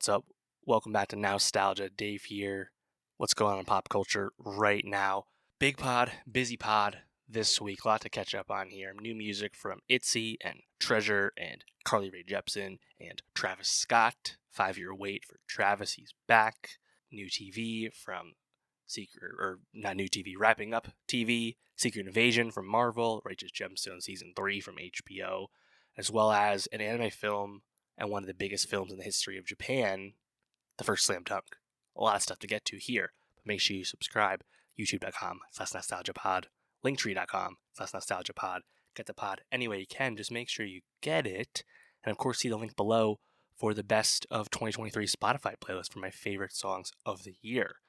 What's up? Welcome back to Nostalgia. Dave here. What's going on in pop culture right now? Big pod, busy pod this week. A lot to catch up on here. New music from ITZY and Treasure and Rae Jepsen and Travis Scott. 5-year wait for Travis. He's back. New TV from not new TV, wrapping up TV. Secret Invasion from Marvel. Rae Jepsen Season 3 from HBO. As well as an anime film and one of the biggest films in the history of Japan, the first Slam Dunk. A lot of stuff to get to here, but make sure you subscribe. YouTube.com/nostalgiapod, Linktree.com/nostalgiapod. Get the pod any way you can. Just make sure you get it. And of course, see the link below for the best of 2023 Spotify playlist for my favorite songs of the year.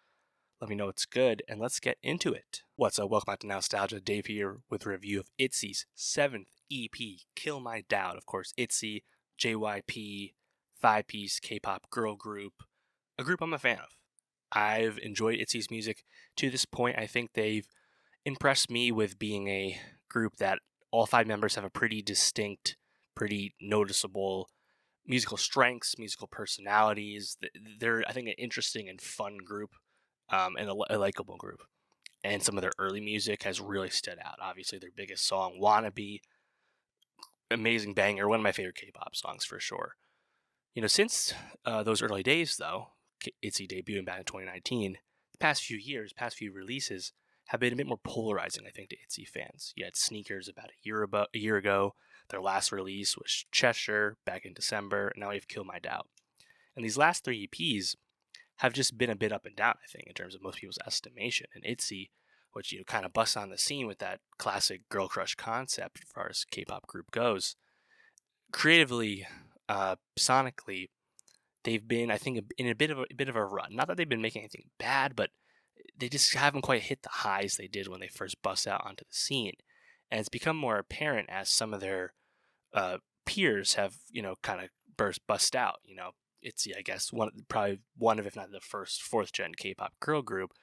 Let me know it's good, and let's get into it. What's up? Welcome back to Nostalgia. Dave here with a review of ITZY's 7th EP, Kill My Doubt. Of course, ITZY, JYP, 5-piece K-pop girl group, a group I'm a fan of. I've enjoyed ITZY's music to this point. I think they've impressed me with being a group that all 5 members have a pretty distinct, pretty noticeable musical strengths, musical personalities. They're, I think, an interesting and fun group, and a likable group. And some of their early music has really stood out. Obviously, their biggest song, Wannabe, amazing banger, one of my favorite K-pop songs for sure. Since those early days, though, ITZY debuting back in 2019, the past few releases have been a bit more polarizing, I think, to ITZY fans. You had Sneakers about a year ago. Their last release was Cheshire back in December, and now we have Kill My Doubt. And these last 3 EPs have just been a bit up and down, I think, in terms of most people's estimation. And ITZY, which kind of busts on the scene with that classic girl crush concept as far as K-pop group goes, creatively, sonically, they've been, I think, in a bit of a run. Not that they've been making anything bad, but they just haven't quite hit the highs they did when they first bust out onto the scene. And it's become more apparent as some of their peers have, kind of bust out. ITZY, I guess, probably one of, if not the first 4th-gen K-pop girl group.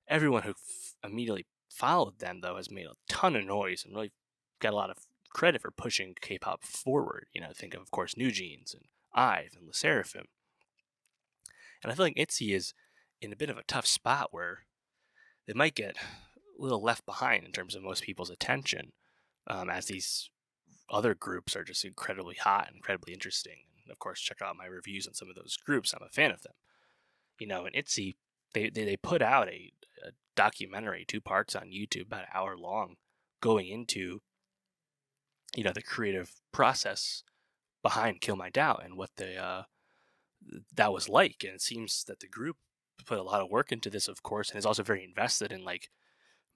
Everyone who immediately followed them, though, has made a ton of noise and really got a lot of credit for pushing K-pop forward. Think of course, New Jeans and IVE and LE SSERAFIM. And I feel like ITZY is in a bit of a tough spot where they might get a little left behind in terms of most people's attention, as these other groups are just incredibly hot and incredibly interesting. And of course, check out my reviews on some of those groups. I'm a fan of them. And ITZY, they put out a documentary, 2 parts on YouTube, about an hour long, going into the creative process behind Kill My Doubt and what that was like. And it seems that the group put a lot of work into this, of course, and is also very invested in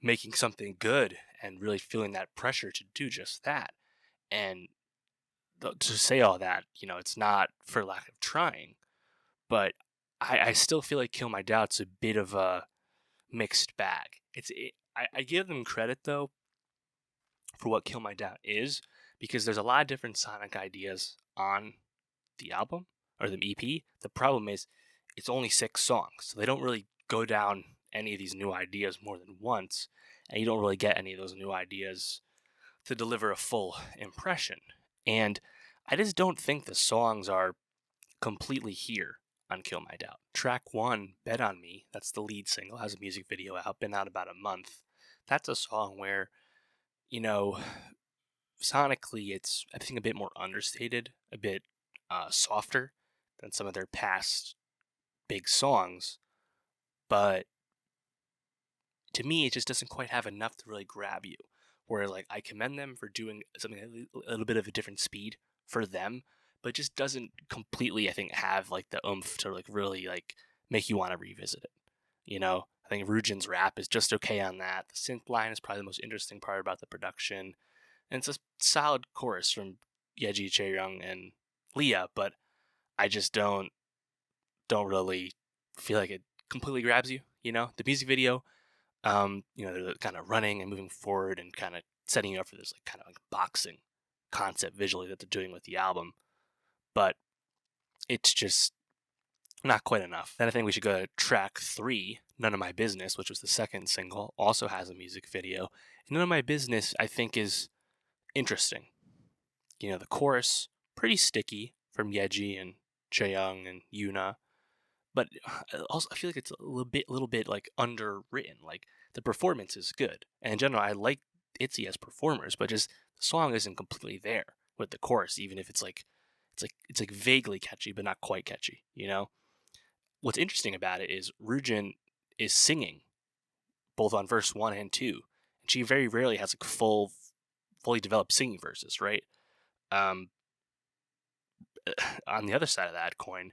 making something good and really feeling that pressure to do just that. And to say all that, it's not for lack of trying, but I still feel like Kill My Doubt's a bit of a mixed bag. I give them credit, though, for what Kill My Doubt is, because there's a lot of different sonic ideas on the album, or the EP. The problem is, it's only 6 songs, so they don't really go down any of these new ideas more than once, and you don't really get any of those new ideas to deliver a full impression. And I just don't think the songs are completely here on Kill My Doubt. Track 1, Bet On Me, that's the lead single, has a music video out, been out about a month. That's a song where, sonically it's, I think, a bit more understated, a bit softer than some of their past big songs, but to me it just doesn't quite have enough to really grab you, where I commend them for doing something a little bit of a different speed for them, but it just doesn't completely, I think, have the oomph to really make you want to revisit it. I think Rujin's rap is just okay on that. The synth line is probably the most interesting part about the production, and it's a solid chorus from Yeji, Chaeyoung, and Leah, but I just don't really feel like it completely grabs you. The music video, they're kind of running and moving forward and kind of setting you up for this kind of boxing concept visually that they're doing with the album, but it's just not quite enough. Then I think we should go to track 3, None of My Business, which was the second single, also has a music video. And None of My Business, I think, is interesting. The chorus, pretty sticky from Yeji and Chaeyoung and Yuna. but also I feel like it's a little bit like underwritten. Like the performance is good, and in general, I like ITZY as performers, but just the song isn't completely there with the chorus, even if it's like vaguely catchy, but not quite catchy. You know, what's interesting about it is Rujin is singing both on verse 1 and 2, and she very rarely has like fully developed singing verses, right? Um, on the other side of that coin,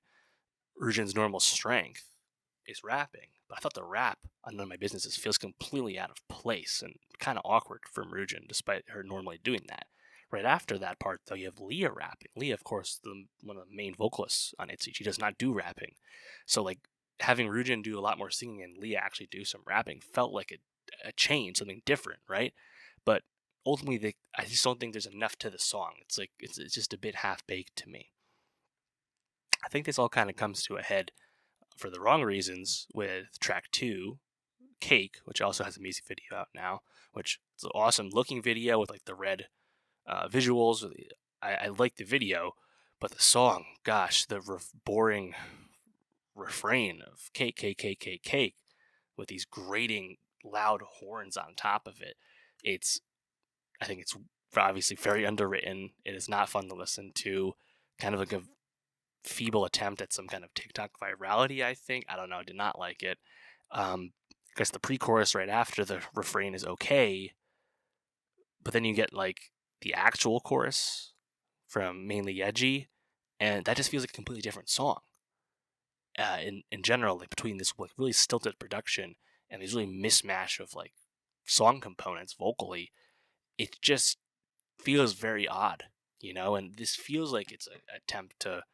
Rujin's normal strength is rapping, but I thought the rap on None of My Businesses feels completely out of place and kind of awkward from Rujin, despite her normally doing that. Right after that part, though, you have Leah rapping. Leah, of course, one of the main vocalists on ITZY. She does not do rapping, so like having Rujin do a lot more singing and Leah actually do some rapping felt like a change, something different, right? But ultimately, I just don't think there's enough to the song. It's like it's just a bit half baked to me. I think this all kind of comes to a head for the wrong reasons with track 2, Cake, which also has a music video out now, which is an awesome looking video with like the red visuals. I like the video, but the song, gosh, the boring refrain of cake, cake, cake, cake, cake, with these grating, loud horns on top of it. I think it's obviously very underwritten. It is not fun to listen to. Kind of like a feeble attempt at some kind of TikTok virality, I think. I don't know. I did not like it. I guess the pre-chorus right after the refrain is okay, but then you get like the actual chorus from mainly Yeji, and that just feels like a completely different song. In general, like between this like really stilted production and these really mismatch of like song components vocally, it just feels very odd, you know. And this feels like it's an attempt to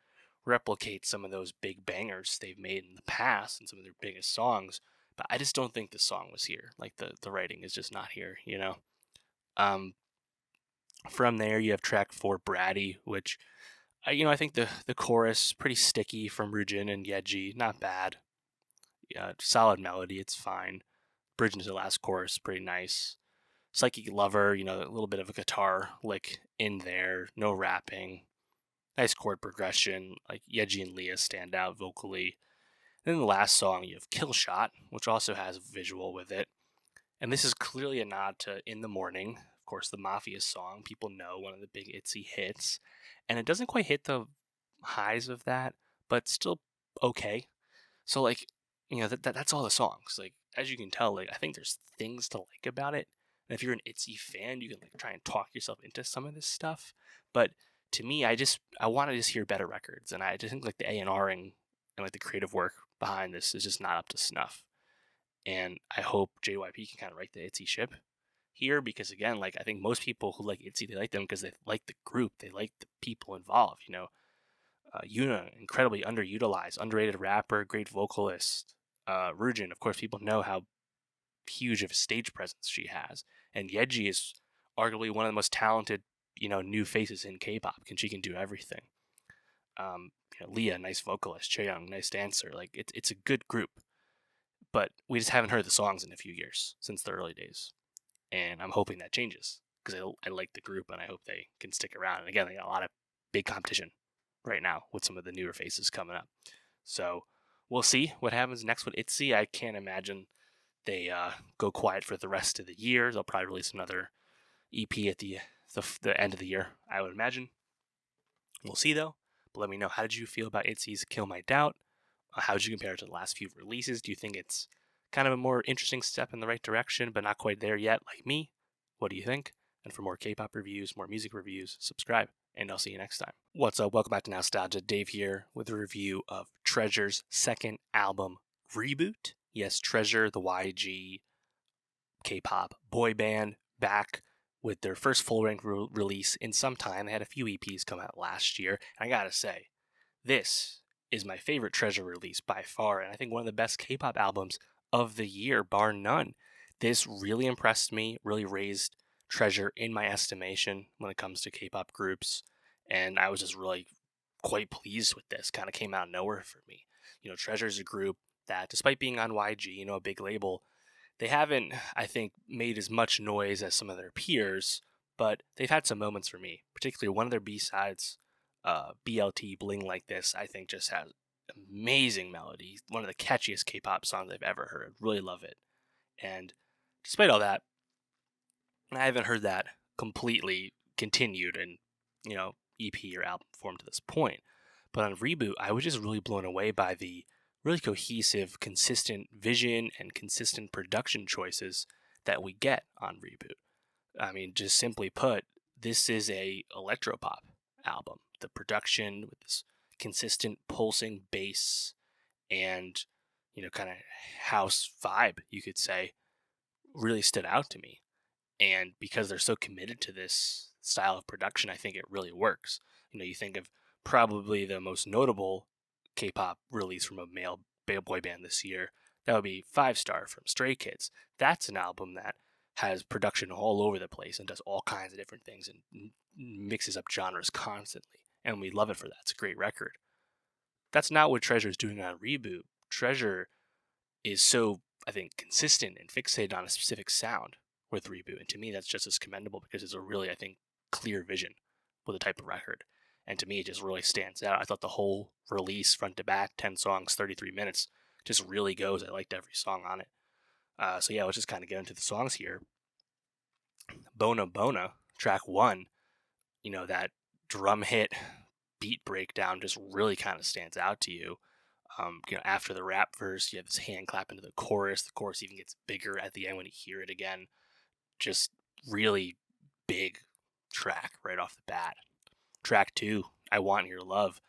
replicate some of those big bangers they've made in the past and some of their biggest songs, but I just don't think the song was here. Like the writing is just not here, you know. Um, from there, you have track 4, Bratty, which I think the chorus pretty sticky from Rujin and Yeji, not bad. Yeah, solid melody, it's fine. Bridge into the last chorus, pretty nice. Psychic Lover, a little bit of a guitar lick in there, no rapping. Nice chord progression, like Yeji and Leah stand out vocally. And then the last song, you have Kill Shot, which also has a visual with it. And this is clearly a nod to In the Morning, of course, the Mafia song. People know, one of the big ITZY hits. And it doesn't quite hit the highs of that, but still okay. So, like, that's all the songs. Like, as you can tell, like, I think there's things to like about it. And if you're an ITZY fan, you can like try and talk yourself into some of this stuff. But to me, I want to just hear better records, and I just think like the A&Ring and like the creative work behind this is just not up to snuff. And I hope JYP can kind of right the ITZY ship here, because again, like I think most people who like ITZY, they like them because they like the group, they like the people involved. Yuna, incredibly underutilized, underrated rapper, great vocalist. Rujin, of course, people know how huge of a stage presence she has, and Yeji is arguably one of the most talented, new faces in K-pop. She can do everything. Leah, nice vocalist. Chaeyoung, nice dancer. Like it's a good group, but we just haven't heard the songs in a few years since the early days, and I'm hoping that changes because I like the group and I hope they can stick around. And again, they got a lot of big competition right now with some of the newer faces coming up. So we'll see what happens next with ITZY. I can't imagine they go quiet for the rest of the year. They'll probably release another EP at the end of the year, I would imagine. We'll see though. But let me know, how did you feel about ITZY's Kill My Doubt? How did you compare it to the last few releases? Do you think it's kind of a more interesting step in the right direction, but not quite there yet, like me? What do you think? And for more K-pop reviews, more music reviews, subscribe, and I'll see you next time. What's up? Welcome back to Nostalgia. Dave here with a review of Treasure's second album, Reboot. Yes, Treasure, the YG K-pop boy band, back with their first full-length release in some time. They had a few EPs come out last year, and I gotta say, this is my favorite Treasure release by far, and I think one of the best K-pop albums of the year, bar none. This really impressed me, really raised Treasure in my estimation when it comes to K-pop groups, and I was just really quite pleased with this. Kind of came out of nowhere for me. Treasure is a group that, despite being on YG, a big label, they haven't, I think, made as much noise as some of their peers, but they've had some moments for me, particularly one of their B-sides, BLT Bling Like This, I think just has amazing melody, one of the catchiest K-pop songs I've ever heard. Really love it. And despite all that, I haven't heard that completely continued in, EP or album form to this point. But on Reboot, I was just really blown away by the really cohesive, consistent vision and consistent production choices that we get on Reboot. I mean, just simply put, this is a electropop album. The production with this consistent pulsing bass and, kind of house vibe, you could say, really stood out to me. And because they're so committed to this style of production, I think it really works. You think of probably the most notable K-pop release from a male boy band this year. That would be Five Star from Stray Kids. That's an album that has production all over the place and does all kinds of different things and mixes up genres constantly. And we love it for that. It's a great record. That's not what Treasure is doing on Reboot. Treasure is so, I think, consistent and fixated on a specific sound with Reboot. And to me, that's just as commendable because it's a really, I think, clear vision with a type of record. And to me, it just really stands out. I thought the whole release, front to back, 10 songs, 33 minutes, just really goes. I liked every song on it. So yeah, let's just kind of get into the songs here. Bona Bona, track 1, that drum hit beat breakdown just really kind of stands out to you. After the rap verse, you have this hand clap into the chorus. The chorus even gets bigger at the end when you hear it again. Just really big track right off the bat. Track 2, I Want Your Love,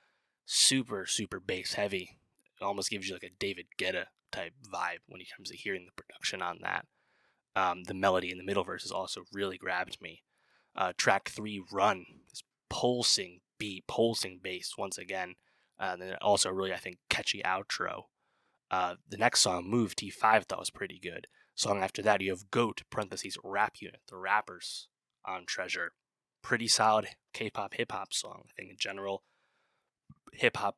super, super bass heavy. It almost gives you like a David Guetta type vibe when it comes to hearing the production on that. The melody in the middle verse has also really grabbed me. Track 3, Run, this pulsing beat, pulsing bass once again. And then also really, I think, catchy outro. The next song, Move, T5, I thought was pretty good. Song after that, you have Goat, parentheses, Rap Unit, the rappers on Treasure. Pretty solid K-pop, hip-hop song. I think in general, hip-hop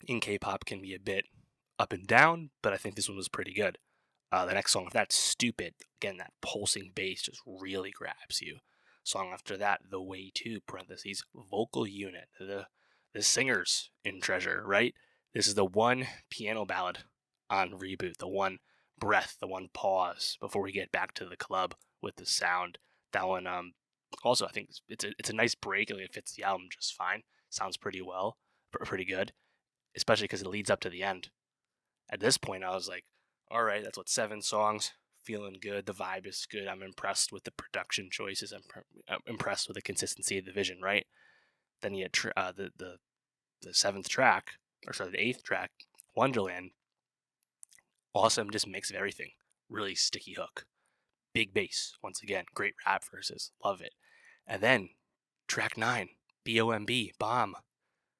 in K-pop can be a bit up and down, but I think this one was pretty good. The next song, That's Stupid, again, that pulsing bass just really grabs you. Song after that, The Way To, parentheses, vocal unit, the singers in Treasure, right? This is the one piano ballad on Reboot, the one breath, the one pause before we get back to the club with the sound. That one, also, I think it's a nice break. It fits the album just fine. Sounds pretty well, pretty good, especially because it leads up to the end. At this point, I was like, all right, that's 7 songs. Feeling good. The vibe is good. I'm impressed with the production choices. I'm impressed with the consistency of the vision, right? Then you had the 7th track, the 8th track, Wonderland. Awesome, just mix of everything. Really sticky hook. Big bass, once again. Great rap verses. Love it. And then, track 9, B-O-M-B, Bomb.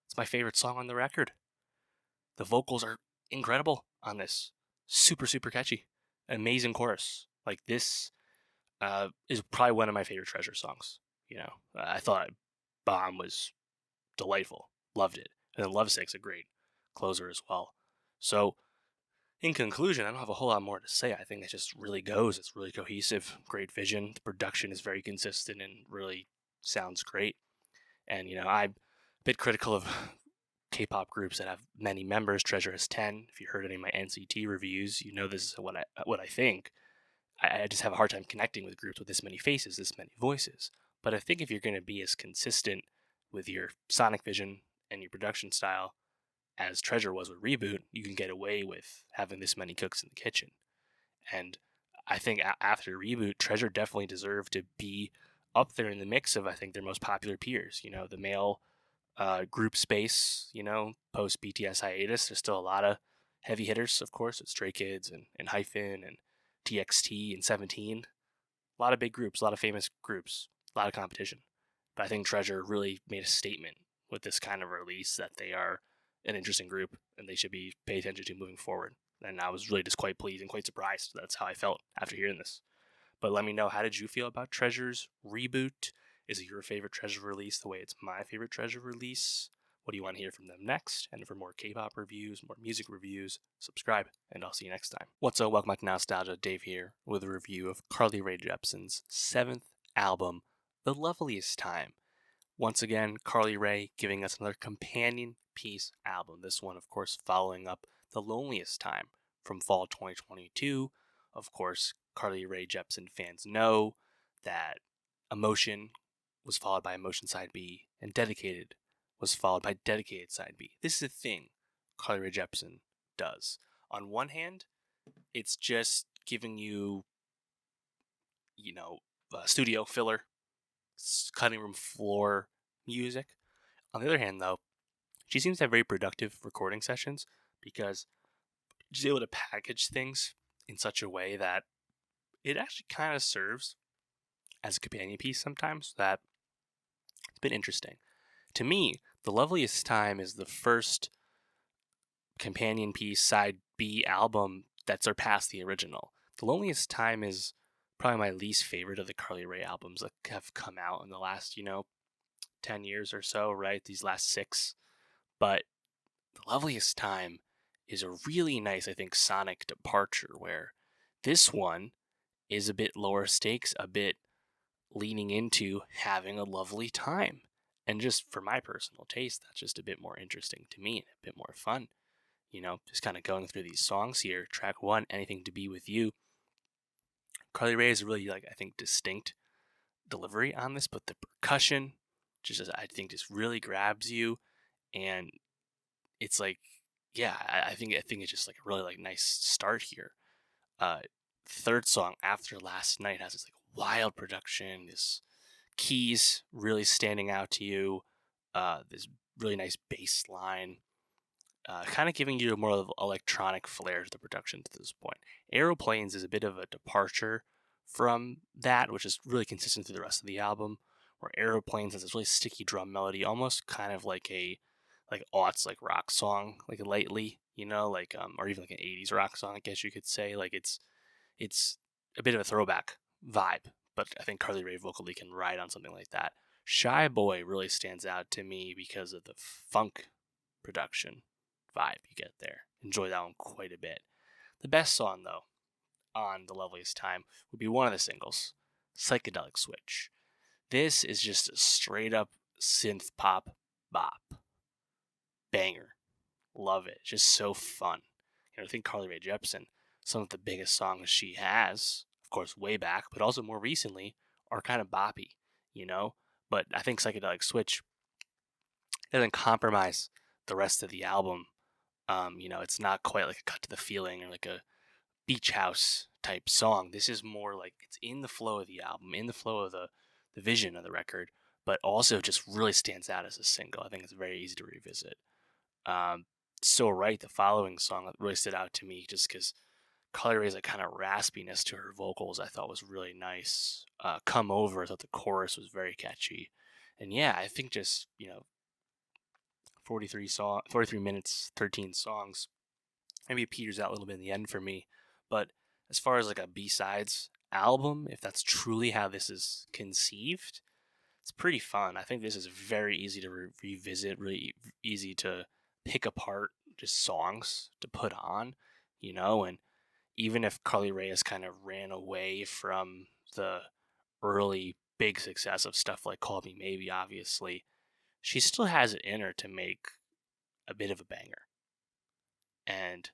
It's my favorite song on the record. The vocals are incredible on this. Super, super catchy. Amazing chorus. Like, this is probably one of my favorite Treasure songs. I thought Bomb was delightful. Loved it. And then Lovesick's a great closer as well. So, in conclusion, I don't have a whole lot more to say. I think it just really goes. It's really cohesive. Great vision. The production is very consistent and really sounds great. And, I'm a bit critical of K-pop groups that have many members. Treasure has 10. If you heard any of my NCT reviews, this is what I think. I just have a hard time connecting with groups with this many faces, this many voices. But I think if you're going to be as consistent with your sonic vision and your production style as Treasure was with Reboot, you can get away with having this many cooks in the kitchen. And I think after Reboot, Treasure definitely deserved to be up there in the mix of, I think, their most popular peers. The male group space, post BTS hiatus, there's still a lot of heavy hitters, of course, with Stray Kids and Hyphen and TXT and 17. A lot of big groups, a lot of famous groups, a lot of competition. But I think Treasure really made a statement with this kind of release that they are an interesting group and they should be paid attention to moving forward. And I was really just quite pleased and quite surprised. That's how I felt after hearing this. But let me know, how did you feel about Treasure's Reboot? Is it your favorite Treasure release the way it's my favorite Treasure release? What do you want to hear from them next? And for more K-pop reviews, more music reviews, subscribe, and I'll see you next time. What's up? Welcome back to Nostalgia. Dave here with a review of Rae Jepsen's 7th album, The Loveliest Time. Once again, Rae giving us another companion piece album. This one, of course, following up The Loneliest Time from fall 2022. Of course, Rae Jepsen fans know that Emotion was followed by Emotion Side B, and Dedicated was followed by Dedicated Side B. This is a thing Rae Jepsen does. On one hand, it's just giving you, studio filler, cutting room floor music. On the other hand, though, she seems to have very productive recording sessions because she's able to package things in such a way that it actually kind of serves as a companion piece sometimes. That it's been interesting. To me, The Loveliest Time is the first companion piece side B album that surpassed the original. The Loneliest Time is probably my least favorite of the Rae albums that have come out in the last, 10 years or so, right? These last 6. But The Loveliest Time is a really nice, I think, sonic departure where this one is a bit lower stakes, a bit leaning into having a lovely time. And just for my personal taste, that's just a bit more interesting to me and a bit more fun. Just kind of going through these songs here. Track 1, Anything to Be With You. Rae is really, I think, distinct delivery on this, but the percussion I think just really grabs you, and it's I think it's just a really nice start here. Third song, After Last Night, has this wild production, this keys really standing out to you, this really nice bass line, kind of giving you more of electronic flair to the production to this point. Aeroplanes is a bit of a departure from that, which is really consistent through the rest of the album, where Aeroplanes has this really sticky drum melody, almost kind of like a aughts rock song, lately, or even an 80s rock song, I guess you could say. It's a bit of a throwback vibe, but I think Rae vocally can ride on something like that. Shy Boy really stands out to me because of the funk production vibe you get there. Enjoy that one quite a bit. The best song, though, on The Loveliest Time would be one of the singles, Psychedelic Switch. This is just a straight up synth pop bop. Banger. Love it. Just so fun. I think Rae Jepsen, some of the biggest songs she has, of course, way back, but also more recently, are kind of boppy, But I think Psychedelic Switch doesn't compromise the rest of the album. It's not quite like a Cut to the Feeling or like a beach house type song. This is more it's in the flow of the album, in the flow of the vision of the record, but also just really stands out as a single. I think it's very easy to revisit. So Right, the following song that really stood out to me just because Rae's kind of raspiness to her vocals I thought was really nice. Come Over, I thought the chorus was very catchy. And yeah, I think just, 43 minutes, 13 songs. Maybe it peters out a little bit in the end for me. But as far as a B-sides album, if that's truly how this is conceived, it's pretty fun. I think this is very easy to revisit, really easy to pick apart, just songs to put on, and even if Rae has kind of ran away from the early big success of stuff like Call Me Maybe, obviously, she still has it in her to make a bit of a banger. And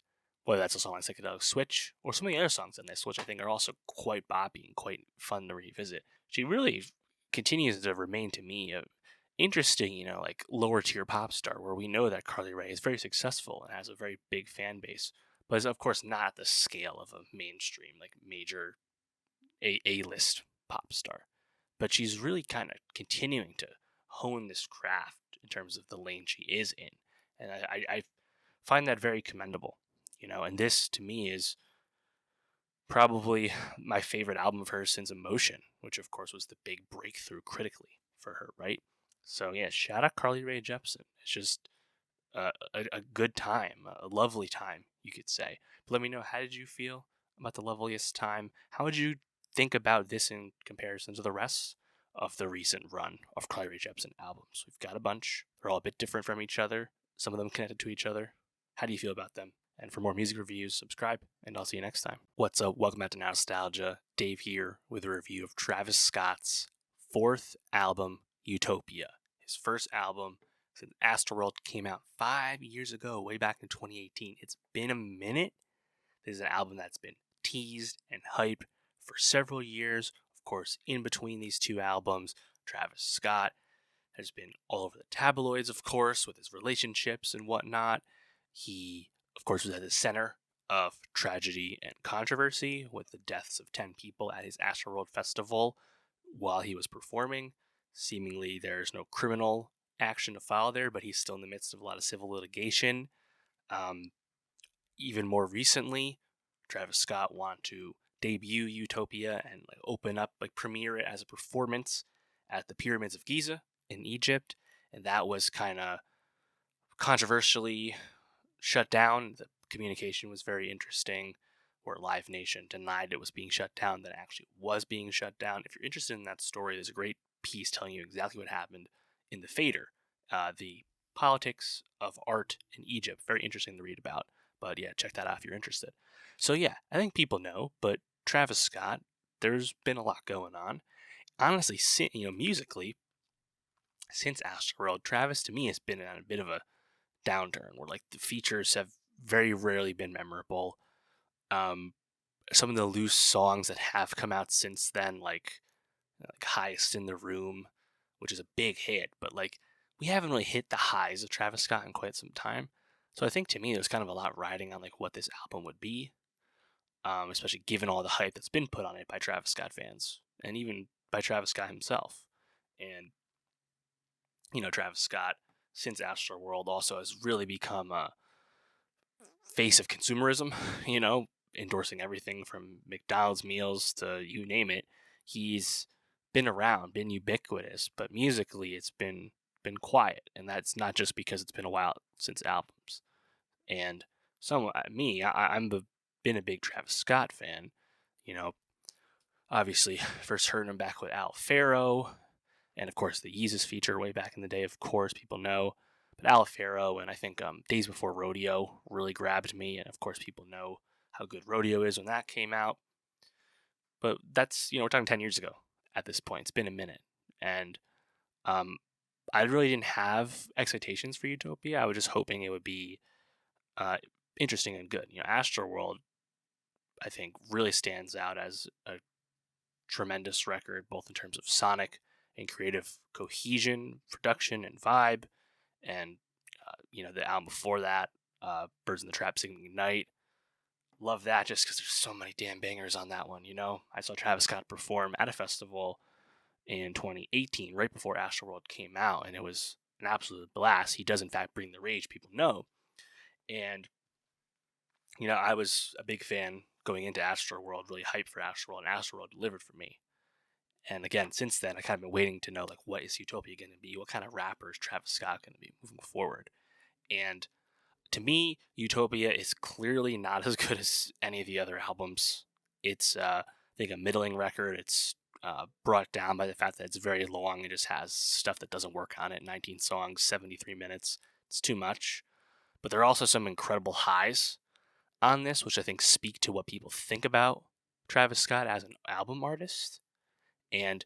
whether that's a song like Psychedelic Switch or some of the other songs in this, which I think are also quite boppy and quite fun to revisit, she really continues to remain to me a interesting, lower tier pop star where we know that Rae is very successful and has a very big fan base, but is of course not at the scale of a mainstream, major A-list pop star. But she's really kind of continuing to hone this craft in terms of the lane she is in. And I find that very commendable, and this to me is probably my favorite album of hers since Emotion, which of course was the big breakthrough critically for her, right? So yeah, shout out Rae Jepsen. It's just a good time, a lovely time, you could say. But let me know, how did you feel about The Loveliest Time? How would you think about this in comparison to the rest of the recent run of Rae Jepsen albums? We've got a bunch. They're all a bit different from each other. Some of them connected to each other. How do you feel about them? And for more music reviews, subscribe, and I'll see you next time. What's up? Welcome back to Nostalgia. Dave here with a review of Travis Scott's 4th album, Utopia. His first album since Astroworld came out 5 years ago, way back in 2018. It's been a minute. This is an album that's been teased and hyped for several years. Of course, in between these two albums, Travis Scott has been all over the tabloids, of course, with his relationships and whatnot. He, of course, was at the center of tragedy and controversy with the deaths of 10 people at his Astroworld Festival while he was performing. Seemingly, there's no criminal action to file there, but he's still in the midst of a lot of civil litigation. Even more recently, Travis Scott wanted to debut Utopia and open up, premiere it as a performance at the Pyramids of Giza in Egypt, and that was kind of controversially shut down. The communication was very interesting, where Live Nation denied it was being shut down, that it actually was being shut down. If you're interested in that story, there's a great piece telling you exactly what happened in the Fader, the politics of art in Egypt. Very interesting to read about. But yeah, check that out if you're interested. So yeah, I think people know, but Travis Scott, there's been a lot going on. Honestly, musically, since Astroworld, Travis to me has been on a bit of a downturn, where the features have very rarely been memorable. Some of the loose songs that have come out since then, like Highest in the Room, which is a big hit, but we haven't really hit the highs of Travis Scott in quite some time. So I think to me, there's kind of a lot riding on what this album would be, especially given all the hype that's been put on it by Travis Scott fans and even by Travis Scott himself. And Travis Scott, since Astroworld, also has really become a face of consumerism. Endorsing everything from McDonald's meals to you name it. He's been around, been ubiquitous, but musically it's been quiet, and that's not just because it's been a while since albums. And I'm been a big Travis Scott fan. Obviously first heard him back with Al Faro, and of course the Yeezus feature way back in the day. Of course, people know, but Al Faro and I think Days Before Rodeo really grabbed me, and of course people know how good Rodeo is when that came out. But that's we're talking 10 years ago at this point. It's been a minute, and I really didn't have expectations for Utopia. I was just hoping it would be interesting and good. Astroworld, I think, really stands out as a tremendous record, both in terms of sonic and creative cohesion, production, and vibe. And the album before that, Birds in the Trap Singing Night. Love that just because there's so many damn bangers on that one. I saw Travis Scott perform at a festival in 2018, right before Astroworld came out, and it was an absolute blast. He does, in fact, bring the rage, people know. And, I was a big fan going into Astroworld, really hyped for Astroworld, and Astroworld delivered for me. And again, since then, I kind of been waiting to know, what is Utopia going to be? What kind of rapper is Travis Scott going to be moving forward? And to me, Utopia is clearly not as good as any of the other albums. It's, I think, a middling record. It's brought down by the fact that it's very long. It just has stuff that doesn't work on it. 19 songs, 73 minutes. It's too much. But there are also some incredible highs on this, which I think speak to what people think about Travis Scott as an album artist. And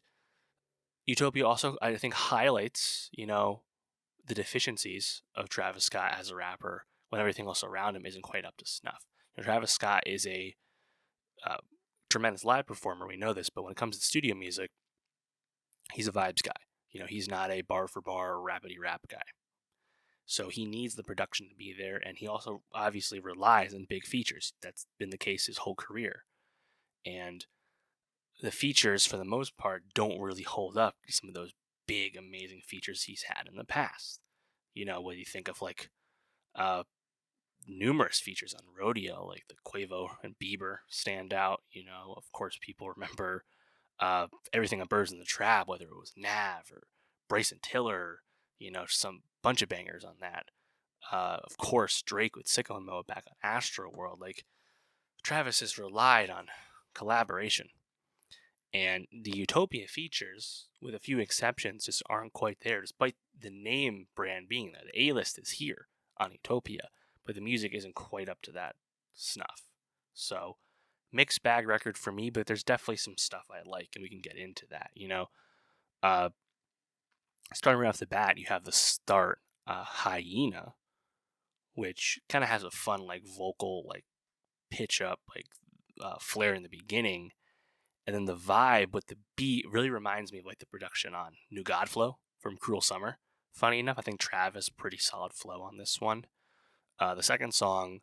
Utopia also, I think, highlights, the deficiencies of Travis Scott as a rapper when everything else around him isn't quite up to snuff. Travis Scott is a tremendous live performer. We know this, but when it comes to studio music, he's a vibes guy. He's not a bar for bar rapidy rap guy. So he needs the production to be there, and he also obviously relies on big features. That's been the case his whole career. And the features, for the most part, don't really hold up to some of those big, amazing features he's had in the past. When you think of numerous features on Rodeo, like the Quavo and Bieber stand out. Of course, people remember everything on Birds in the Trap, whether it was Nav or Bryson Tiller, some bunch of bangers on that. Of course, Drake with Sicko Mode back on Astroworld. Travis has relied on collaboration. And the Utopia features, with a few exceptions, just aren't quite there, despite the name brand being there. The A-list is here on Utopia, but the music isn't quite up to that snuff. So, mixed bag record for me, but there's definitely some stuff I like, and we can get into that. Starting right off the bat, you have the start Hyena, which kind of has a fun like vocal like pitch up like flare in the beginning, and then the vibe with the beat really reminds me of like the production on New God Flow from Cruel Summer. Funny enough, I think Trav has pretty solid flow on this one. The second song,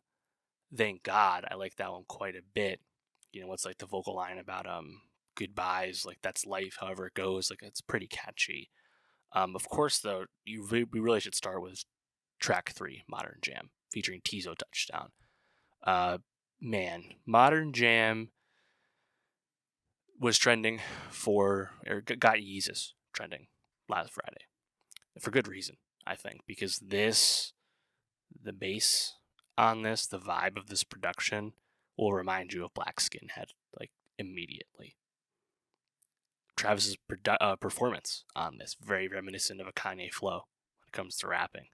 Thank God, I like that one quite a bit. What's like the vocal line about goodbyes, like that's life, however it goes, like it's pretty catchy. Of course, though, we really should start with track 3, Modern Jam, featuring Tizo Touchdown. Man, Modern Jam was trending got Yeezus trending last Friday. For good reason, I think, because the bass on this, the vibe of this production will remind you of Black Skinhead, like, immediately. Travis's performance on this, very reminiscent of a Kanye flow when it comes to rapping.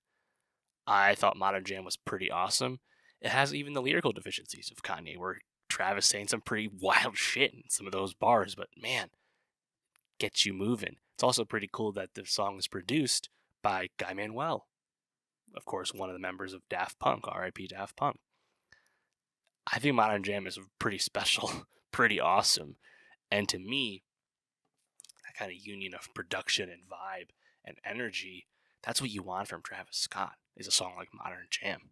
I thought Modern Jam was pretty awesome. It has even the lyrical deficiencies of Kanye, where Travis saying some pretty wild shit in some of those bars, but man, gets you moving. It's also pretty cool that the song is produced by Guy Manuel, of course, one of the members of Daft Punk, R.I.P. Daft Punk. I think Modern Jam is pretty special, pretty awesome, and to me, that kind of union of production and vibe and energy, that's what you want from Travis Scott, is a song like Modern Jam.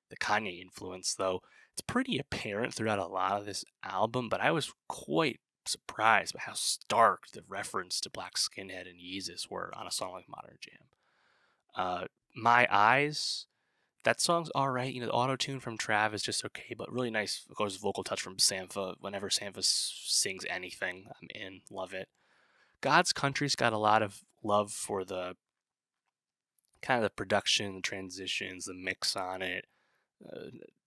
The Kanye influence, though, it's pretty apparent throughout a lot of this album, but I was quite surprised by how stark the reference to Black Skinhead and Yeezus were on a song like Modern Jam. My Eyes, that song's alright. The auto-tune from Trav is just okay, but really nice, of course, vocal touch from Sampha. Whenever Sampha sings anything, I'm in, love it. God's Country's got a lot of love for the kind of the production, the transitions, the mix on it.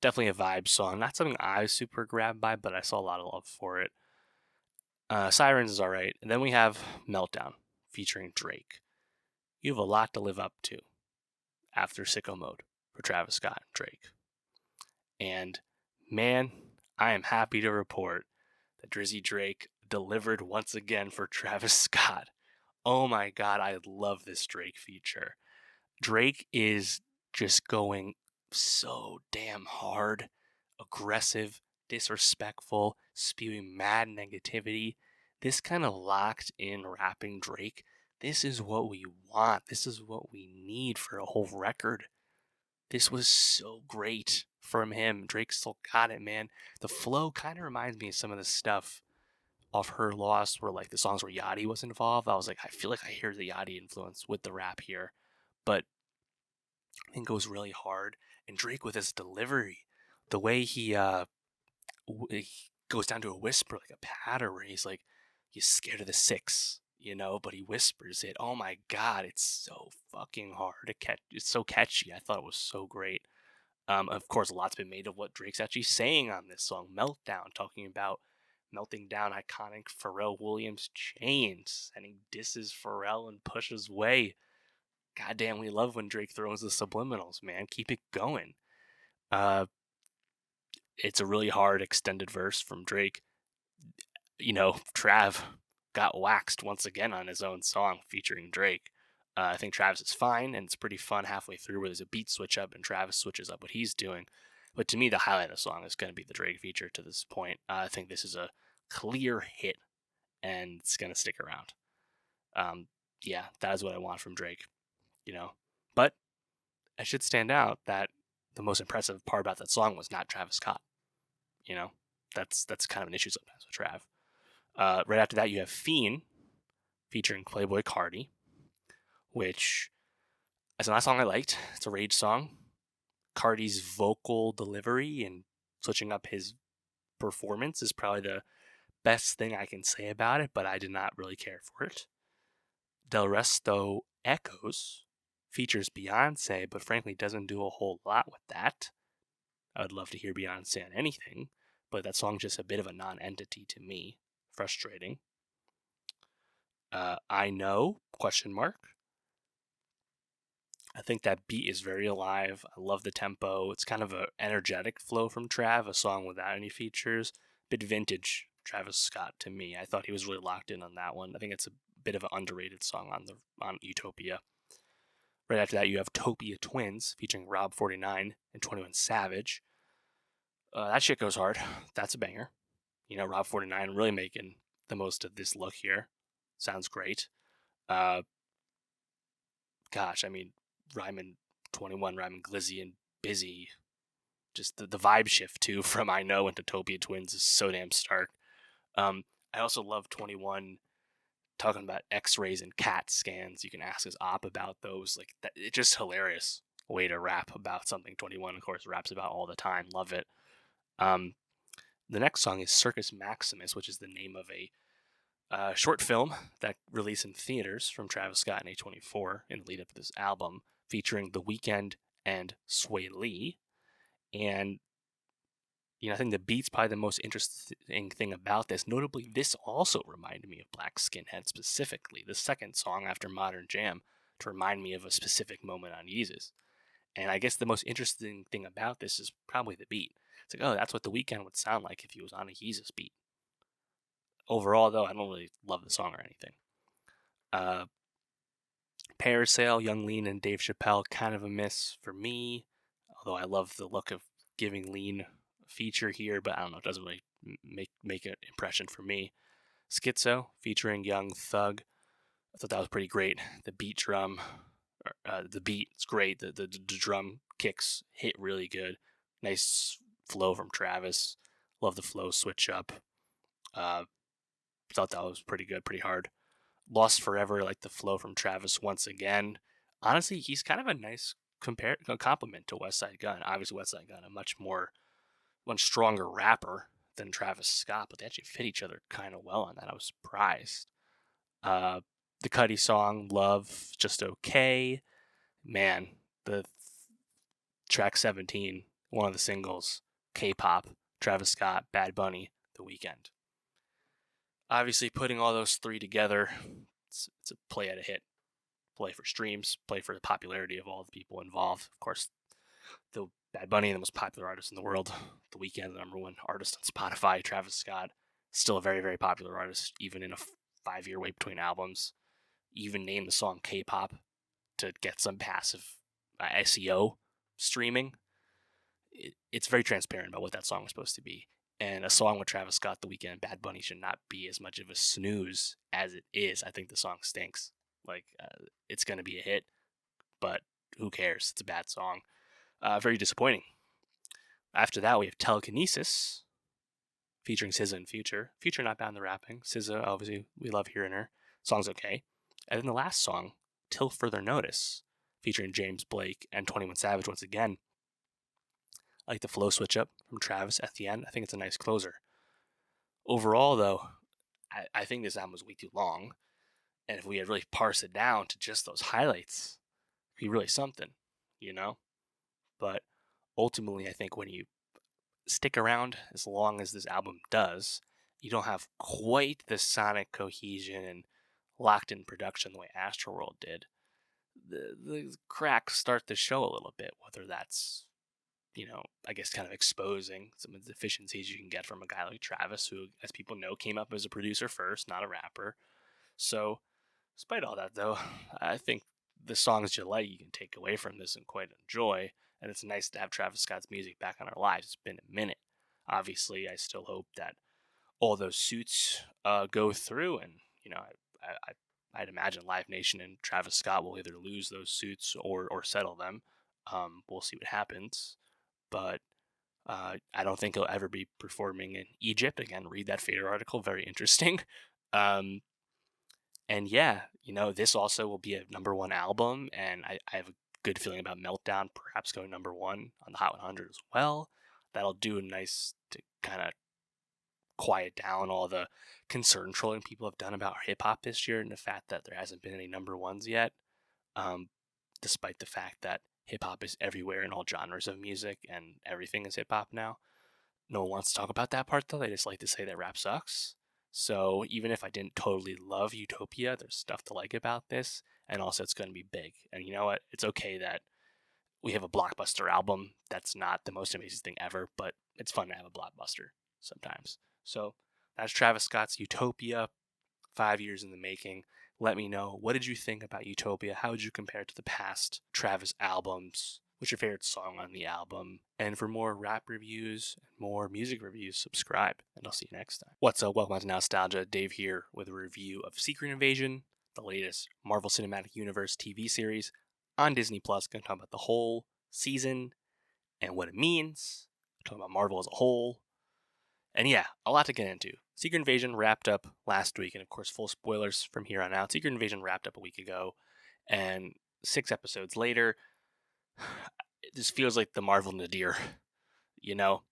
Definitely a vibe song. Not something I was super grabbed by, but I saw a lot of love for it. Sirens is alright. And then we have Meltdown, featuring Drake. You have a lot to live up to after Sicko Mode for Travis Scott and Drake. And man, I am happy to report that Drizzy Drake delivered once again for Travis Scott. Oh my god, I love this Drake feature. Drake is just going so damn hard, aggressive, disrespectful, spewing mad negativity. This kind of locked in rapping Drake. This is what we want. This is what we need for a whole record. This was so great from him. Drake still got it, man. The flow kind of reminds me of some of the stuff off Her Loss, where like the songs where Yachty was involved. I was like, I feel like I hear the Yachty influence with the rap here. But I think it goes really hard. And Drake with his delivery, the way he goes down to a whisper, like a patter, where he's like, "You scared of the six," but he whispers it. Oh my god, it's so fucking hard to catch. It's so catchy. I thought it was so great. Of course, a lot's been made of what Drake's actually saying on this song, Meltdown, talking about melting down iconic Pharrell Williams chains, and he disses Pharrell and pushes way. Goddamn, we love when Drake throws the subliminals, man. Keep it going. It's a really hard extended verse from Drake. Trav got waxed once again on his own song featuring Drake. I think Travis is fine, and it's pretty fun halfway through where there's a beat switch up and Travis switches up what he's doing. But to me, the highlight of the song is going to be the Drake feature to this point. I think this is a clear hit, and it's going to stick around. Yeah, that is what I want from Drake. But it should stand out that the most impressive part about that song was not Travis Scott. That's kind of an issue sometimes with Trav. Right after that, you have Fiend featuring Playboy Cardi, which is not a song I liked. It's a rage song. Cardi's vocal delivery and switching up his performance is probably the best thing I can say about it, but I did not really care for it. Del Resto Echoes features Beyonce, but frankly doesn't do a whole lot with that. I would love to hear Beyonce on anything, but that song's just a bit of a non-entity to me. Frustrating. I Know, question mark. I think that beat is very alive. I love the tempo. It's kind of an energetic flow from Trav, a song without any features. Bit vintage Travis Scott to me. I thought he was really locked in on that one. I think it's a bit of an underrated song on Utopia. Right after that, you have Utopia Twins featuring Rob 49 and 21 Savage. That shit goes hard. That's a banger. Rob 49 really making the most of this look here. Sounds great. Gosh, I mean, Ryman 21, Ryman Glizzy, and Busy. Just the vibe shift, too, from I Know into Utopia Twins is so damn stark. I also love 21 talking about x-rays and CAT scans. You can ask his op about those. Like, that, it's just hilarious way to rap about something 21, of course, raps about all the time. Love it. The next song is Circus Maximus, which is the name of a short film that released in theaters from Travis Scott and A24 in the lead up to this album, featuring The Weeknd and Sway Lee. And I think the beat's probably the most interesting thing about this. Notably, this also reminded me of Black Skinhead specifically, the second song after Modern Jam, to remind me of a specific moment on Yeezus. And I guess the most interesting thing about this is probably the beat. It's like, oh, that's what The Weeknd would sound like if he was on a Yeezus beat. Overall, though, I don't really love the song or anything. Parasail, Young Lean, and Dave Chappelle, kind of a miss for me. Although I love the look of giving Lean a feature here, but I don't know, it doesn't really make an impression for me. Schizo, featuring Young Thug. I thought that was pretty great. The beat drum, the beat is great. The drum kicks hit really good. Nice flow from Travis. Love the flow switch up. Thought that was pretty good, pretty hard. Lost Forever, like the flow from Travis once again. Honestly, he's kind of a nice compliment to Westside Gunn. Obviously, Westside Gunn, a much stronger rapper than Travis Scott, but they actually fit each other kind of well on that. I was surprised. The Cuddy song, Love, Just Okay. Man, the track 17, one of the singles, K-pop, Travis Scott, Bad Bunny, The Weeknd. Obviously, putting all those three together, it's a play at a hit. Play for streams, play for the popularity of all the people involved. Of course, the Bad Bunny, the most popular artist in the world. The Weeknd, the number one artist on Spotify. Travis Scott, still a very, very popular artist, even in a 5-year wait between albums. Even named the song K-pop to get some passive SEO streaming. It's very transparent about what that song was supposed to be. And a song with Travis Scott, The Weeknd, and Bad Bunny should not be as much of a snooze as it is. I think the song stinks. It's going to be a hit, but who cares? It's a bad song. Very disappointing. After that, we have Telekinesis, featuring SZA and Future. Future not bad in the rapping. SZA, obviously, we love hearing her. Song's okay. And then the last song, Till Further Notice, featuring James Blake and 21 Savage once again. I like the flow switch up from Travis at the end. I think it's a nice closer. Overall, though, I think this album was way too long. And if we had really parsed it down to just those highlights, it'd be really something, But ultimately, I think when you stick around as long as this album does, you don't have quite the sonic cohesion and locked in production the way Astroworld did. The cracks start to show a little bit, whether that's, I guess kind of exposing some of the deficiencies you can get from a guy like Travis, who, as people know, came up as a producer first, not a rapper. So, despite all that, though, I think the songs you like you can take away from this and quite enjoy, and it's nice to have Travis Scott's music back on our lives. It's been a minute. Obviously, I still hope that all those suits go through, and I'd imagine Live Nation and Travis Scott will either lose those suits or settle them. We'll see what happens, but I don't think he'll ever be performing in Egypt again. Read that Fader article, very interesting. And yeah, this also will be a number one album, and I have a good feeling about Meltdown perhaps going number one on the Hot 100 as well. That'll do nice to kind of quiet down all the concern trolling people have done about hip hop this year, and the fact that there hasn't been any number ones yet, despite the fact that hip hop is everywhere in all genres of music and everything is hip hop now. No one wants to talk about that part though. They just like to say that rap sucks. So even if I didn't totally love Utopia, there's stuff to like about this, and also it's going to be big. And you know what? It's okay that we have a blockbuster album. That's not the most amazing thing ever, but it's fun to have a blockbuster sometimes. So that's Travis Scott's Utopia, 5 years in the making. let me know, what did you think about Utopia? How would you compare it to the past Travis albums? What's your favorite song on the album? And for more rap reviews and more music reviews, subscribe, and I'll see you next time. What's up? Welcome to Nostalgia. Dave here with a review of Secret Invasion, the latest Marvel Cinematic Universe TV series on Disney+. Going to talk about the whole season and what it means. Talking about Marvel as a whole. And yeah, a lot to get into. Secret Invasion wrapped up last week, and of course, full spoilers from here on out. Secret Invasion wrapped up a week ago, and 6 episodes later, this feels like the Marvel nadir. You know,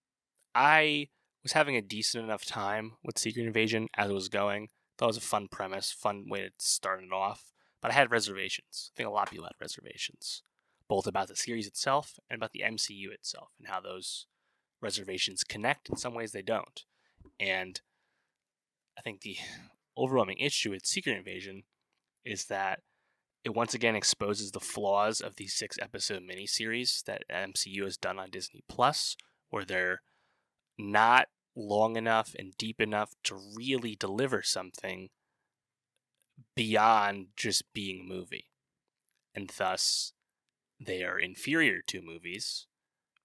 I was having a decent enough time with Secret Invasion as it was going. Thought it was a fun premise, fun way to start it off, but I had reservations. I think a lot of people had reservations, both about the series itself and about the MCU itself, and how those reservations connect. In some ways they don't. And I think the overwhelming issue with Secret Invasion is that it once again exposes the flaws of the 6-episode miniseries that MCU has done on Disney Plus, where they're not long enough and deep enough to really deliver something beyond just being a movie. And thus, they are inferior to movies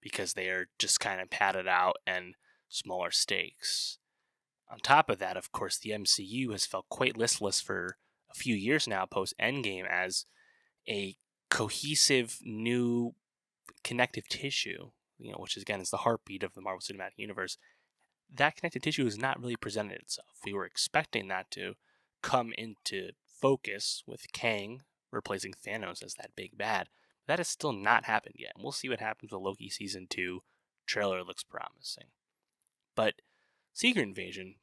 because they are just kind of padded out and smaller stakes. On top of that, of course, the MCU has felt quite listless for a few years now post-Endgame as a cohesive new connective tissue, which again is the heartbeat of the Marvel Cinematic Universe. That connective tissue has not really presented itself. We were expecting that to come into focus with Kang replacing Thanos as that big bad. That has still not happened yet. And we'll see what happens with Loki Season 2. Trailer looks promising. But Secret Invasion,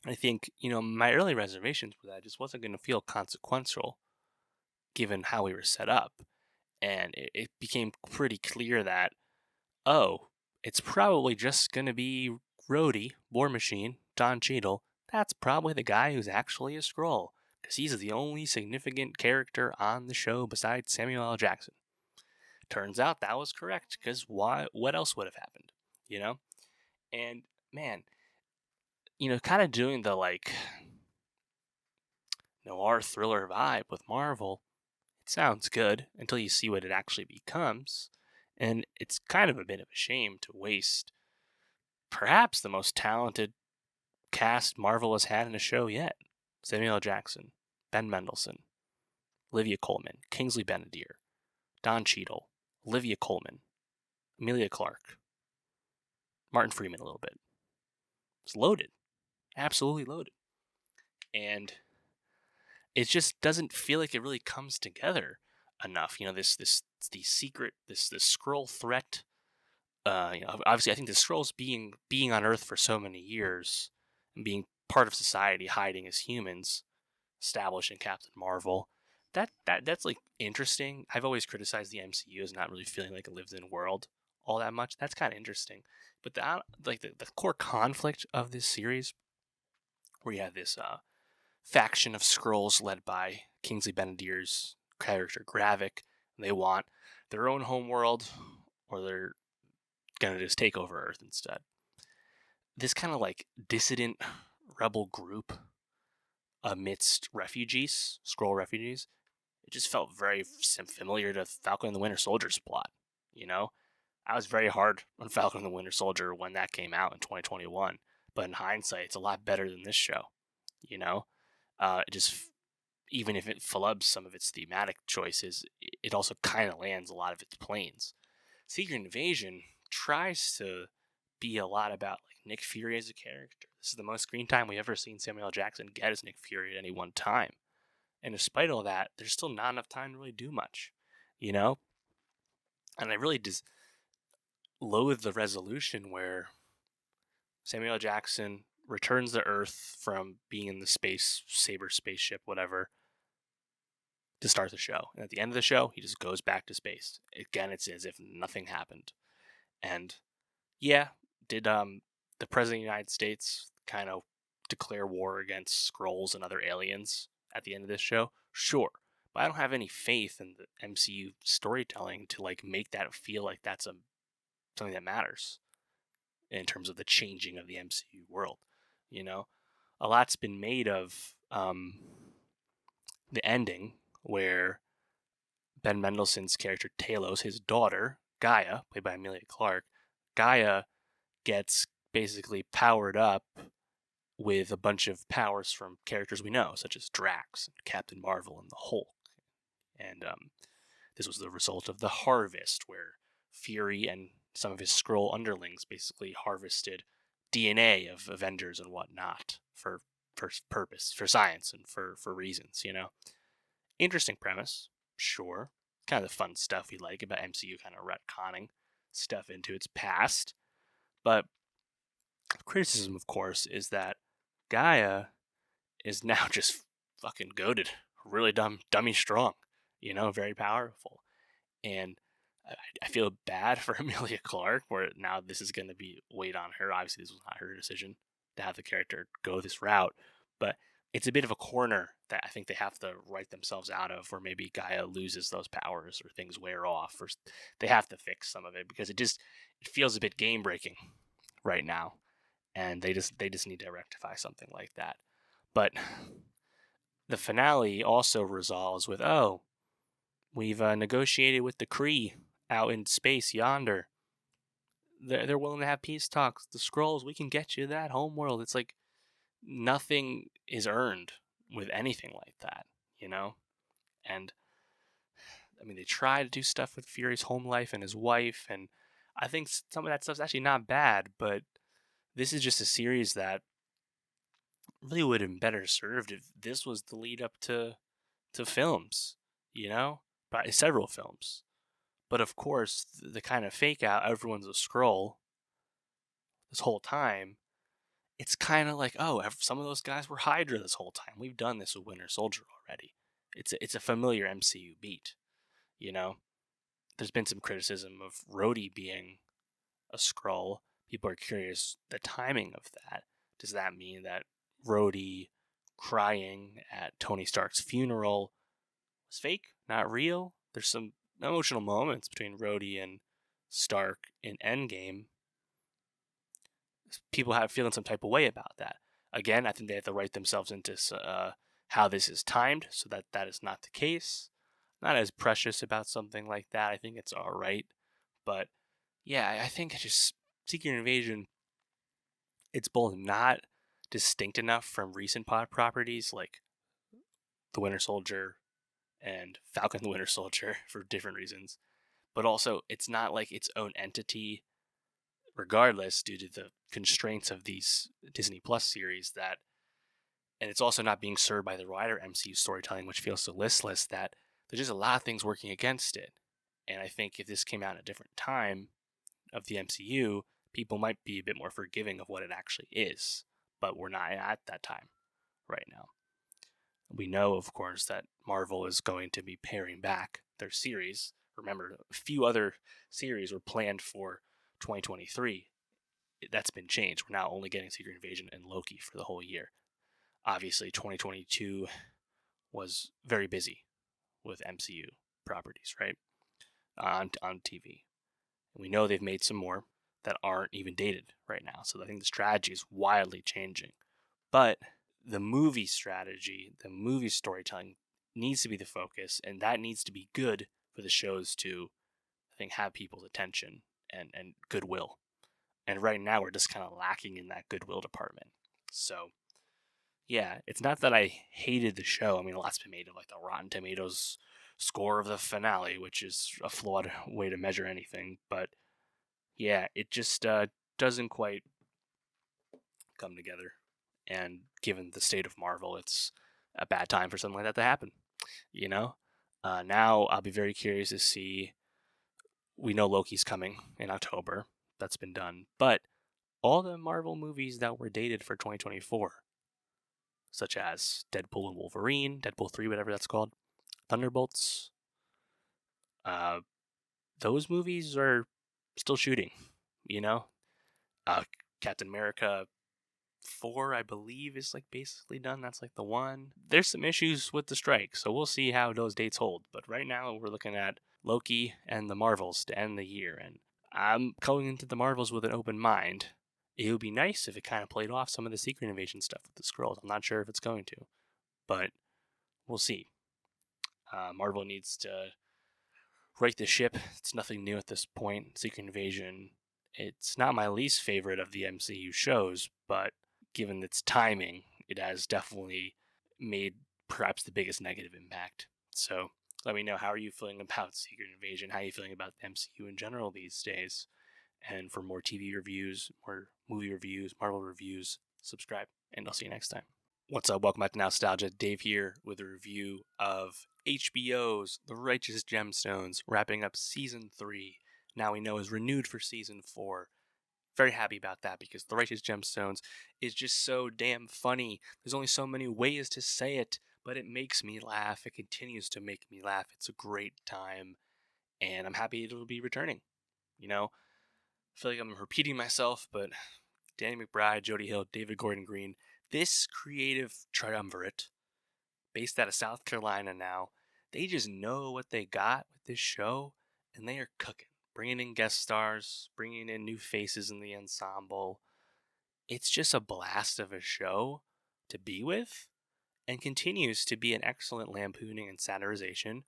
I think, my early reservations were that it just wasn't going to feel consequential given how we were set up. And it became pretty clear that, it's probably just going to be Rhodey, War Machine, Don Cheadle. That's probably the guy who's actually a Skrull, because he's the only significant character on the show besides Samuel L. Jackson. Turns out that was correct, because what else would have happened, And, man, kind of doing the, noir thriller vibe with Marvel, it sounds good until you see what it actually becomes, and it's kind of a bit of a shame to waste perhaps the most talented cast Marvel has had in a show yet. Samuel L. Jackson, Ben Mendelsohn, Olivia Colman, Kingsley Benadir, Don Cheadle, Olivia Colman, Emilia Clarke, Martin Freeman a little bit. It's loaded. Absolutely loaded. And it just doesn't feel like it really comes together enough. The secret, this Skrull threat. Obviously, I think the Skrulls being on Earth for so many years and being part of society, hiding as humans, established in Captain Marvel. That's interesting. I've always criticized the MCU as not really feeling like a lived-in world all that much. That's kind of interesting. But the core conflict of this series, where you have this faction of Skrulls led by Kingsley Benadir's character Gravik. They want their own homeworld, or they're gonna just take over Earth instead. This kind of dissident rebel group amidst refugees, Skrull refugees, it just felt very familiar to Falcon and the Winter Soldier's plot. I was very hard on Falcon and the Winter Soldier when that came out in 2021, but in hindsight, it's a lot better than this show. It just, even if it flubs some of its thematic choices, it also kind of lands a lot of its planes. Secret Invasion tries to be a lot about Nick Fury as a character. This is the most screen time we've ever seen Samuel L. Jackson get as Nick Fury at any one time. And despite all that, there's still not enough time to really do much, And I really just loathe the resolution where Samuel L. Jackson returns to Earth from being in the space saber spaceship, whatever, to start the show. And at the end of the show, he just goes back to space. Again, it's as if nothing happened. And yeah, did the President of the United States kind of declare war against Skrulls and other aliens at the end of this show? Sure. But I don't have any faith in the MCU storytelling to make that feel like that's something that matters in terms of the changing of the MCU world. A lot's been made of the ending where Ben Mendelsohn's character Talos, his daughter, Gaia, played by Emilia Clarke, Gaia gets basically powered up with a bunch of powers from characters we know, such as Drax, and Captain Marvel, and the Hulk. And this was the result of the harvest, where Fury and some of his Skrull underlings basically harvested DNA of Avengers and whatnot for purpose, for science, and for reasons, Interesting premise, sure. Kind of the fun stuff we like about MCU kind of retconning stuff into its past. But criticism, of course, is that Gaia is now just fucking goated. Really dummy strong, very powerful. And I feel bad for Emilia Clarke, where now this is going to be weighed on her. Obviously, this was not her decision to have the character go this route, but it's a bit of a corner that I think they have to write themselves out of, where maybe Gaia loses those powers or things wear off, or they have to fix some of it, because it feels a bit game breaking right now, and they just need to rectify something like that. But the finale also resolves with, we've negotiated with the Kree out in space yonder. They're willing to have peace talks. The Skrulls, we can get you that homeworld. It's like nothing is earned with anything like that, And I mean, they try to do stuff with Fury's home life and his wife, and I think some of that stuff's actually not bad, but this is just a series that really would have been better served if this was the lead up to films, Probably several films. But of course, the kind of fake out everyone's a Skrull this whole time, it's kind of like, some of those guys were Hydra this whole time. We've done this with Winter Soldier already. It's a familiar MCU beat, There's been some criticism of Rhodey being a Skrull. People are curious the timing of that. Does that mean that Rhodey crying at Tony Stark's funeral was fake, not real? There's some emotional moments between Rhodey and Stark in Endgame. People have feeling some type of way about that. Again, I think they have to write themselves into how this is timed, so that is not the case. Not as precious about something like that. I think it's all right, but yeah, I think just Secret Invasion, it's both not distinct enough from recent pod properties like The Winter Soldier and Falcon the Winter Soldier for different reasons, but also it's not like its own entity regardless, due to the constraints of these Disney Plus series, and it's also not being served by the wider MCU storytelling, which feels so listless, that there's just a lot of things working against it. And I think if this came out at a different time of the MCU, people might be a bit more forgiving of what it actually is. But we're not at that time right now. We know, of course, that Marvel is going to be paring back their series. Remember, a few other series were planned for 2023. That's been changed. We're now only getting Secret Invasion and Loki for the whole year. Obviously, 2022 was very busy with MCU properties, right? On TV. And we know they've made some more that aren't even dated right now. So I think the strategy is wildly changing. But the movie strategy, the movie storytelling needs to be the focus, and that needs to be good for the shows to, I think, have people's attention and goodwill. And right now we're just kind of lacking in that goodwill department. So yeah, it's not that I hated the show. I mean, a lot's been made of like the Rotten Tomatoes score of the finale, which is a flawed way to measure anything. But yeah, it just doesn't quite come together. And given the state of Marvel, it's a bad time for something like that to happen. Now I'll be very curious to see. We know Loki's coming in October. That's been done. But all the Marvel movies that were dated for 2024, such as Deadpool and Wolverine, Deadpool 3, whatever that's called, Thunderbolts, those movies are still shooting, Captain America 4, I believe, is like basically done. That's like the one. There's some issues with the strike, so we'll see how those dates hold. But right now we're looking at Loki and the Marvels to end the year, and I'm going into the Marvels with an open mind. It would be nice if it kind of played off some of the Secret Invasion stuff with the Skrulls. I'm not sure if it's going to, but we'll see. Marvel needs to right the ship. It's nothing new at this point. Secret Invasion, it's not my least favorite of the MCU shows, but given its timing, it has definitely made perhaps the biggest negative impact. So let me know, how are you feeling about Secret Invasion? How are you feeling about the MCU in general these days? And for more TV reviews, more movie reviews, Marvel reviews, subscribe, and I'll see you next time. What's up? Welcome back to Nostalgia. Dave here with a review of HBO's The Righteous Gemstones, wrapping up Season 3. Now we know is renewed for Season 4. Very happy about that because The Righteous Gemstones is just so damn funny. There's only so many ways to say it, but it makes me laugh. It continues to make me laugh. It's a great time, and I'm happy it'll be returning. You know, I feel like I'm repeating myself, but Danny McBride, Jody Hill, David Gordon Green, this creative triumvirate, based out of South Carolina now, they just know what they got with this show, and they are cooking. Bringing in guest stars, bringing in new faces in the ensemble. It's just a blast of a show to be with, and continues to be an excellent lampooning and satirization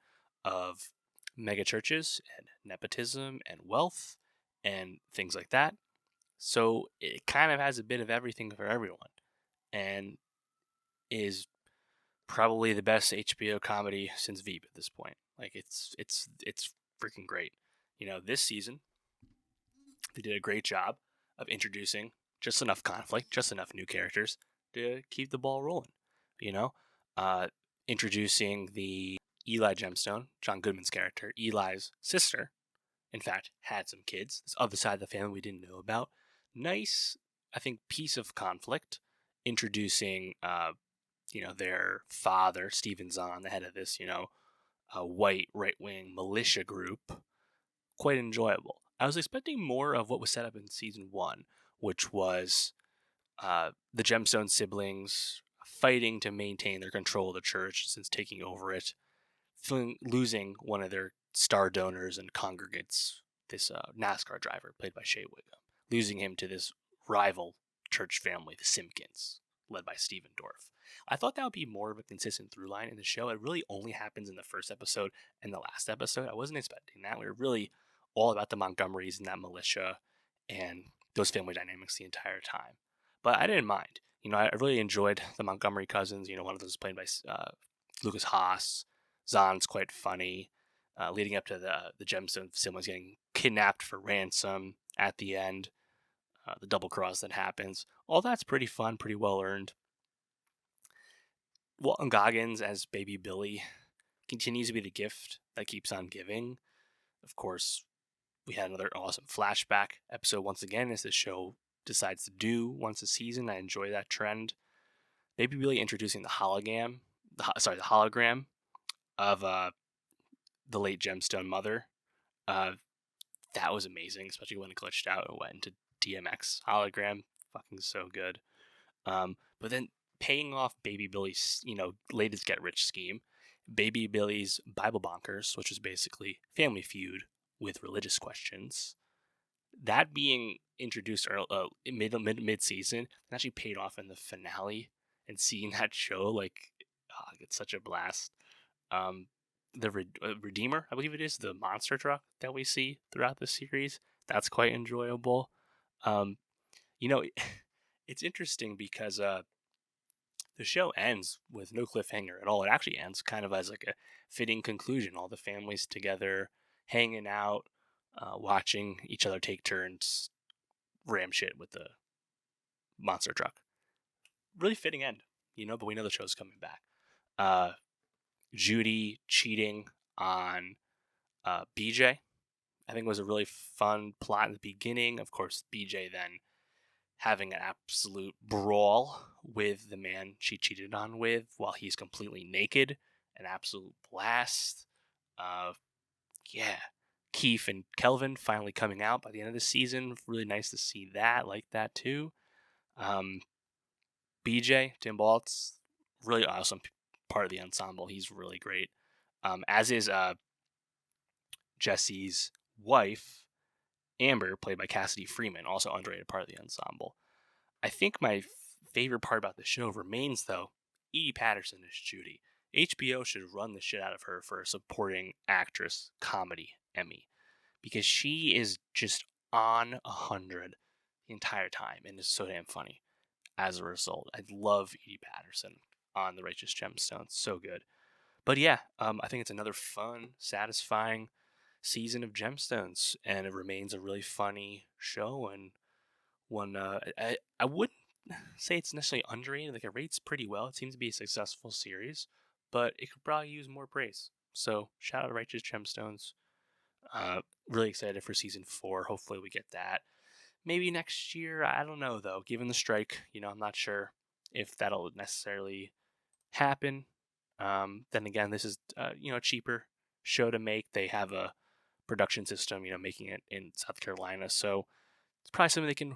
of megachurches and nepotism and wealth and things like that. So it kind of has a bit of everything for everyone, and is probably the best HBO comedy since Veep at this point. Like it's freaking great. You know, this season they did a great job of introducing just enough conflict, just enough new characters to keep the ball rolling. You know, uh, introducing the Eli Gemstone, John Goodman's character, Eli's sister, in fact, had some kids. This other side of the family we didn't know about. Nice, I think, piece of conflict, introducing, their father, Stephen Zahn, the head of this, a white right-wing militia group. Quite enjoyable. I was expecting more of what was set up in season 1, which was the Gemstone siblings fighting to maintain their control of the church since taking over it, losing one of their star donors and congregates, this NASCAR driver played by Shea Wiggum, losing him to this rival church family, the Simpkins, led by Stephen Dorff. I thought that would be more of a consistent through line in the show. It really only happens in the first episode and the last episode. I wasn't expecting that. We were really all about the Montgomerys and that militia and those family dynamics the entire time. But I didn't mind. I really enjoyed the Montgomery cousins. One of those played by Lucas Haas. Zahn's quite funny. Leading up to the Gemstone siblings getting kidnapped for ransom at the end. The double cross that happens. All that's pretty fun, pretty well earned. Walton Goggins as Baby Billy continues to be the gift that keeps on giving. Of course, we had another awesome flashback episode once again, as this show decides to do once a season. I enjoy that trend. Baby Billy introducing the hologram of the late Gemstone mother. That was amazing, especially when it glitched out and went into DMX hologram. Fucking so good. But then paying off Baby Billy's, latest get rich scheme, Baby Billy's Bible Bonkers, which is basically Family Feud with religious questions. That being introduced mid-season and actually paid off in the finale, and seeing that show, it's such a blast. The Redeemer, I believe it is, the monster truck that we see throughout the series, that's quite enjoyable. It's interesting because the show ends with no cliffhanger at all. It actually ends kind of as like a fitting conclusion. All the families together, hanging out, watching each other take turns, ram shit with the monster truck. Really fitting end, but we know the show's coming back. Judy cheating on BJ, I think, was a really fun plot in the beginning. Of course, BJ then having an absolute brawl with the man she cheated on with while he's completely naked. An absolute blast. Keith and Kelvin finally coming out by the end of the season. Really nice to see that. Like that too. BJ, Tim Baltz, really awesome part of the ensemble. He's really great. As is Jesse's wife, Amber, played by Cassidy Freeman, also underrated part of the ensemble. I think my favorite part about the show remains, though, Edie Patterson as Judy. HBO should run the shit out of her for a supporting actress comedy Emmy, because she is just on 100 the entire time and is so damn funny. As a result, I love Edie Patterson on The Righteous Gemstones. So good. But yeah, I think it's another fun, satisfying season of Gemstones, and it remains a really funny show, and one I wouldn't say it's necessarily underrated. Like, it rates pretty well. It seems to be a successful series, but it could probably use more praise. So shout out to Righteous Gemstones. Really excited for season 4. Hopefully we get that. Maybe next year. I don't know though. Given the strike, I'm not sure if that'll necessarily happen. Then again, this is a cheaper show to make. They have a production system, making it in South Carolina, so it's probably something they can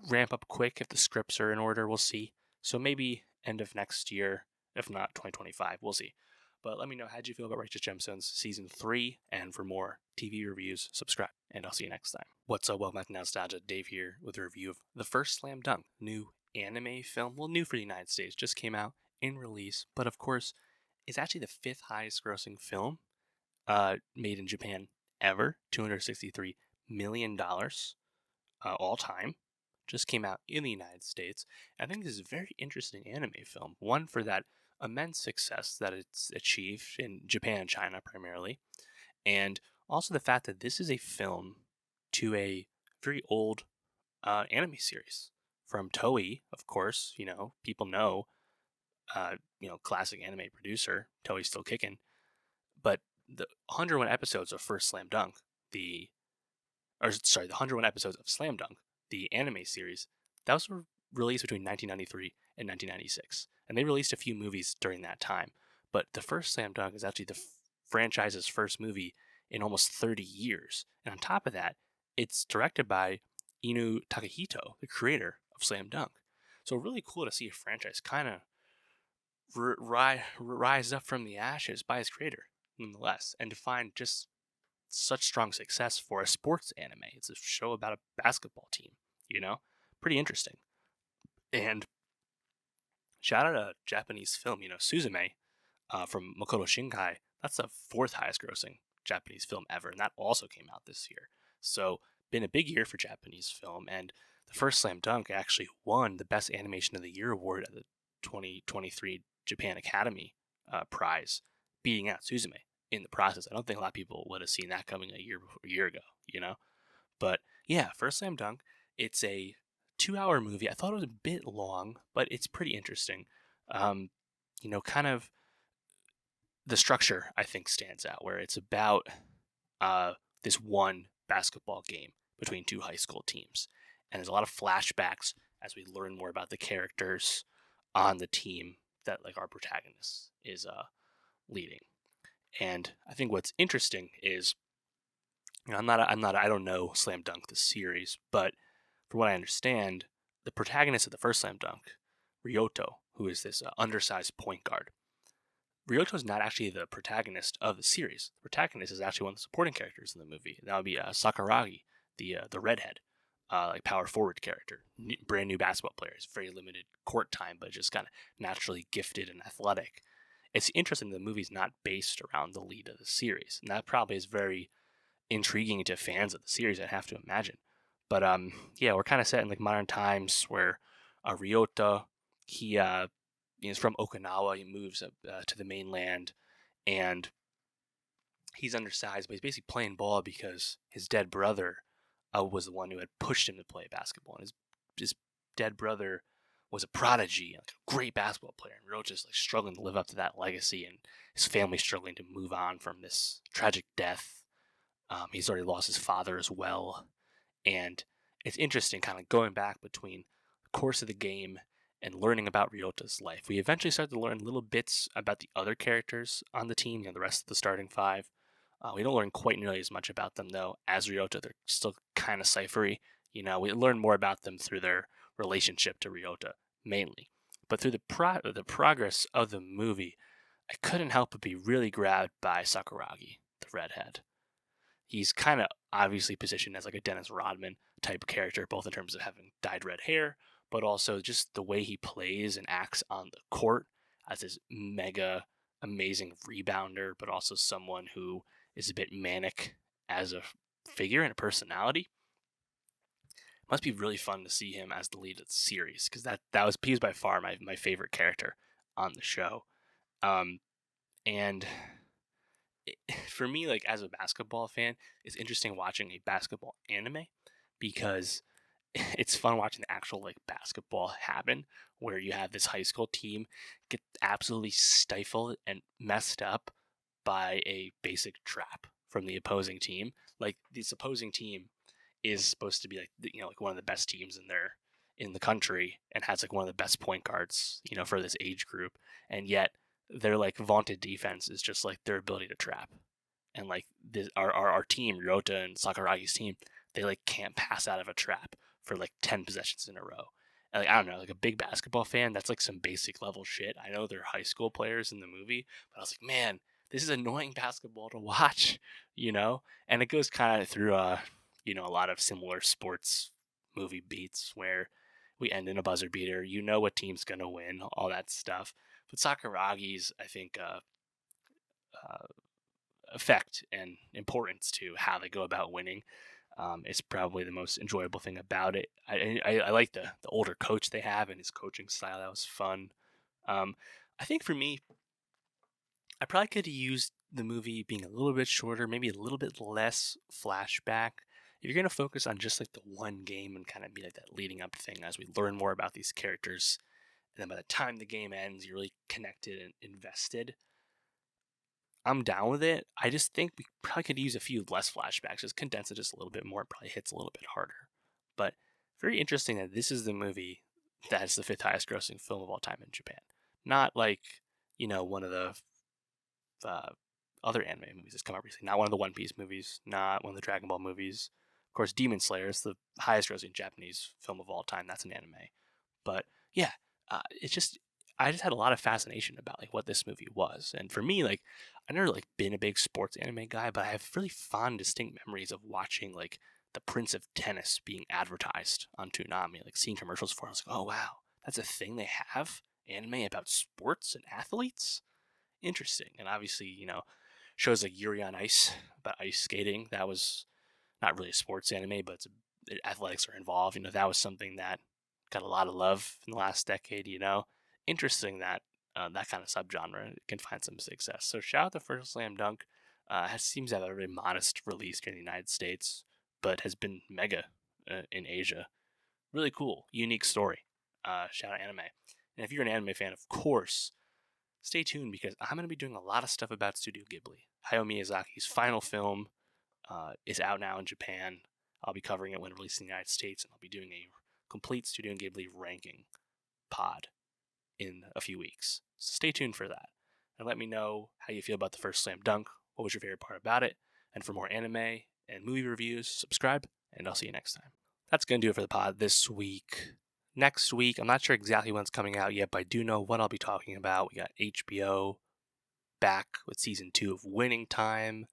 ramp up quick if the scripts are in order. We'll see. So maybe end of next year, if not 2025. We'll see. But let me know, how'd you feel about Righteous Gemstones Season 3? And for more TV reviews, subscribe. And I'll see you next time. What's up, welcome back to Nostalgia. Dave here with a review of The First Slam Dunk, new anime film. Well, new for the United States. Just came out in release. But of course, it's actually the 5th highest grossing film made in Japan ever. $263 million all time. Just came out in the United States. I think this is a very interesting anime film. One, for that immense success that it's achieved in Japan and China primarily, and also the fact that this is a film to a very old anime series from Toei. Of course, people know, classic anime producer. Toei's still kicking, but the 101 episodes of First Slam Dunk, the 101 episodes of Slam Dunk, the anime series, that was released between 1993 and 1996. And they released a few movies during that time. But the first Slam Dunk is actually the franchise's first movie in almost 30 years. And on top of that, it's directed by Inu Takahito, the creator of Slam Dunk. So really cool to see a franchise kind of rise up from the ashes by its creator, nonetheless, and to find just such strong success for a sports anime. It's a show about a basketball team, pretty interesting. And shout out a Japanese film, Suzume, from Makoto Shinkai. That's the 4th highest grossing Japanese film ever, and that also came out this year. So been a big year for Japanese film, and the first Slam Dunk actually won the Best Animation of the Year award at the 2023 Japan Academy Prize, beating out Suzume in the process. I don't think a lot of people would have seen that coming a year ago, But yeah, First Slam Dunk, it's a 2-hour movie. I thought it was a bit long, but it's pretty interesting. Kind of the structure, I think, stands out, where it's about this one basketball game between 2 high school teams. And there's a lot of flashbacks as we learn more about the characters on the team that, like, our protagonist is leading. And I think what's interesting is, I don't know Slam Dunk the series, but from what I understand, the protagonist of the first Slam Dunk, Ryoto, who is this undersized point guard, Ryoto is not actually the protagonist of the series. The protagonist is actually one of the supporting characters in the movie. That would be Sakuragi, the redhead, power forward character, brand new basketball player. He's very limited court time, but just kind of naturally gifted and athletic. It's interesting the movie's not based around the lead of the series, and that probably is very intriguing to fans of the series, I have to imagine. But yeah, we're kind of set in like modern times where Ryota, he is from Okinawa. He moves up to the mainland, and he's undersized, but he's basically playing ball because his dead brother was the one who had pushed him to play basketball. And his dead brother was a prodigy, like a great basketball player, and Ryota's like struggling to live up to that legacy, and his family struggling to move on from this tragic death. He's already lost his father as well. And it's interesting kind of going back between the course of the game and learning about Ryota's life. We eventually start to learn little bits about the other characters on the team, the rest of the starting 5. We don't learn quite nearly as much about them, though, as Ryota. They're still kind of ciphery. We learn more about them through their relationship to Ryota, mainly. But through the progress of the movie, I couldn't help but be really grabbed by Sakuragi, the redhead. He's kind of obviously positioned as like a Dennis Rodman type character, both in terms of having dyed red hair, but also just the way he plays and acts on the court. as this mega amazing rebounder, but also someone who is a bit manic as a figure and a personality. Must be really fun to see him as the lead of the series, because he was by far my favorite character on the show. And for me, like as a basketball fan, it's interesting watching a basketball anime because it's fun watching the actual like basketball happen, where you have this high school team get absolutely stifled and messed up by a basic trap from the opposing team. Like this opposing team is supposed to be like like one of the best teams in the country and has like one of the best point guards for this age group, and yet their like vaunted defense is just like their ability to trap. And like our team, Ryota and Sakuragi's team, they like can't pass out of a trap for like 10 possessions in a row. And, like, I don't know, like a big basketball fan, that's like some basic level shit. I know they're high school players in the movie, but I was like, man, this is annoying basketball to watch, And it goes kind of through a lot of similar sports movie beats where we end in a buzzer beater. You know what team's gonna win, all that stuff. But Sakuragi's, I think, effect and importance to how they go about winning is probably the most enjoyable thing about it. I like the older coach they have and his coaching style. That was fun. I think for me, I probably could have used the movie being a little bit shorter, maybe a little bit less flashback. If you're going to focus on just like the one game and kind of be like that leading up thing as we learn more about these characters, and then by the time the game ends, you're really connected and invested, I'm down with it. I just think we probably could use a few less flashbacks, just condense it just a little bit more. It probably hits a little bit harder. But very interesting that this is the movie that is the 5th highest grossing film of all time in Japan. Not like, one of the other anime movies that's come out recently. Not one of the One Piece movies. Not one of the Dragon Ball movies. Of course, Demon Slayer is the highest grossing Japanese film of all time. That's an anime. But yeah, I just had a lot of fascination about like what this movie was. And for me, like I've never like been a big sports anime guy, but I have really fond, distinct memories of watching like the Prince of Tennis being advertised on Toonami, like seeing commercials for it. I was like, oh wow, that's a thing they have? Anime about sports and athletes? Interesting. And obviously, shows like Yuri on Ice about ice skating. That was not really a sports anime, but athletics are involved. That was something that got a lot of love in the last decade. Interesting that that kind of subgenre can find some success. So shout out to First Slam Dunk. Seems to have a very modest release here in the United States, but has been mega in Asia. Really cool, unique story. Shout out anime. And if you're an anime fan, of course, stay tuned because I'm going to be doing a lot of stuff about Studio Ghibli. Hayao Miyazaki's final film is out now in Japan. I'll be covering it when released in the United States, and I'll be doing a complete Studio Ghibli ranking pod in a few weeks. So stay tuned for that. And let me know how you feel about the First Slam Dunk. What was your favorite part about it? And for more anime and movie reviews, subscribe, and I'll see you next time. That's going to do it for the pod this week. Next week, I'm not sure exactly when it's coming out yet, but I do know what I'll be talking about. We got HBO back with season 2 of Winning Time,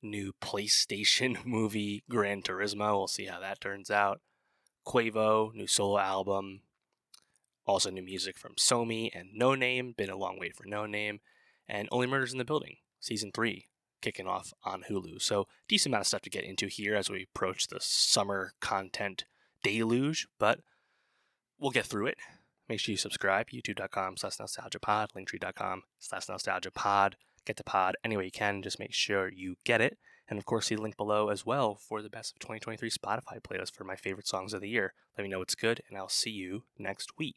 new PlayStation movie Gran Turismo. We'll see how that turns out. Quavo, new solo album. Also new music from Somi and No Name. Been a long wait for No Name. And Only Murders in the Building, season 3, kicking off on Hulu. So decent amount of stuff to get into here as we approach the summer content deluge, but we'll get through it. Make sure you subscribe, youtube.com/nostalgiapod, linktree.com/nostalgiapod. Get the pod any way you can. Just make sure you get it. And of course, see the link below as well for the best of 2023 Spotify playlist for my favorite songs of the year. Let me know what's good, and I'll see you next week.